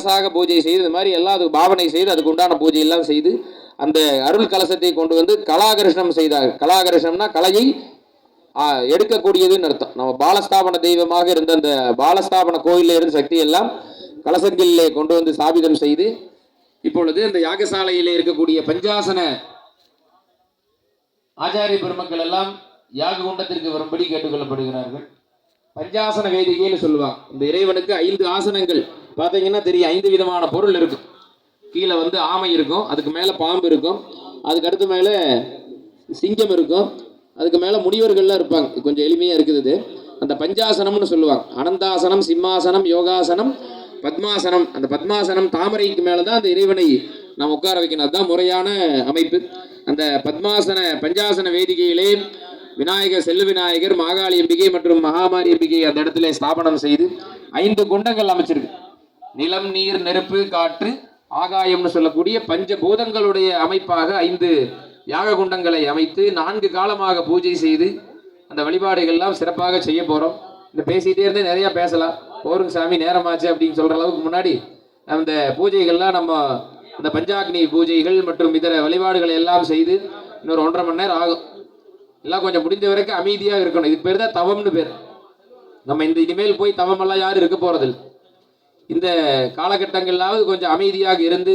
கலசாக பூஜை செய்து இது மாதிரி எல்லாம் அதுக்கு பாவனை செய்து அதுக்கு உண்டான பூஜை எல்லாம் செய்து அந்த அருள் கலசத்தை கொண்டு வந்து கலாகர்ஷணம் செய்தார். கலாகர்ஷணம்னா கலையை எடுக்கக்கூடியதுன்னு அர்த்தம். நம்ம பாலஸ்தாபன தெய்வமாக இருந்த அந்த பாலஸ்தாபன கோயிலில் இருந்த சக்தி எல்லாம் கலசங்களிலே கொண்டு வந்து ஸ்தாபிதம் செய்து இப்பொழுது அந்த யாகசாலையிலே இருக்கக்கூடிய பஞ்சாசன ஆச்சாரிய பெருமக்கள் எல்லாம் யாக குண்டத்திற்கு வரும்படி கேட்டுக்கொள்ளப்படுகிறார்கள். பஞ்சாசன வேதிகைன்னு சொல்லுவாங்க. இந்த இறைவனுக்கு 5 ஆசனங்கள் பார்த்தீங்கன்னா தெரியும். 5 விதமான பொருள் இருக்கும். கீழே வந்து ஆமை இருக்கும், அதுக்கு மேலே பாம்பு இருக்கும், அதுக்கு அடுத்து மேலே சிங்கம் இருக்கும், அதுக்கு மேலே முனிவர்கள்லாம் இருப்பாங்க. கொஞ்சம் எளிமையாக இருக்குது. அந்த பஞ்சாசனம்னு சொல்லுவாங்க. அனந்தாசனம், சிம்மாசனம், யோகாசனம், பத்மாசனம். அந்த பத்மாசனம் தாமரைக்கு மேலே தான் அந்த இறைவனை நாம் உட்கார வைக்கணும். அதுதான் முறையான அமைப்பு. அந்த பத்மாசன பஞ்சாசன வேதிகையிலே விநாயகர், செல்வ விநாயகர், மாகாளி அம்பிகை மற்றும் மகாமாரி அம்பிகை அந்த இடத்துல ஸ்தாபனம் செய்து 5 குண்டங்கள் அமைச்சிருக்கு. நிலம், நீர், நெருப்பு, காற்று, ஆகாயம்னு சொல்லக்கூடிய பஞ்சபூதங்களுடைய அமைப்பாக 5 யாக குண்டங்களை அமைத்து 4 காலமாக பூஜை செய்து அந்த வழிபாடுகள்லாம் சிறப்பாக செய்ய போகிறோம். இந்த பேசிகிட்டே இருந்து நிறையா பேசலாம். போருங்க சாமி நேரமாச்சு அப்படின்னு சொல்கிற அளவுக்கு முன்னாடி அந்த பூஜைகள்லாம் நம்ம இந்த பஞ்சாக்னி பூஜைகள் மற்றும் இதர வழிபாடுகளை எல்லாம் செய்து இன்னொரு 1.5 மணி நேரம் ஆகும். எல்லாம் கொஞ்சம் முடிந்த வரைக்கும் அமைதியாக இருக்கணும். இதுக்கு பேர் தான் தவம்னு பேர். நம்ம இந்த இனிமேல் போய் தவமெல்லாம் யாரும் இருக்க போகிறதில்லை. இந்த காலகட்டங்களாவது கொஞ்சம் அமைதியாக இருந்து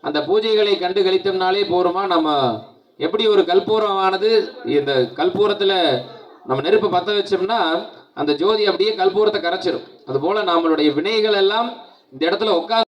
அந்த பூஜைகளை கண்டு கழித்தோம்னாலே போருமா. நம்ம எப்படி ஒரு கற்பூரமானது இந்த கற்பூரத்தில் நம்ம நெருப்பு பற்ற வச்சோம்னா அந்த ஜோதி அப்படியே கற்பூரத்தை கரைச்சிடும். அதுபோல் நம்மளுடைய வினைகள் எல்லாம் இந்த இடத்துல உட்காந்து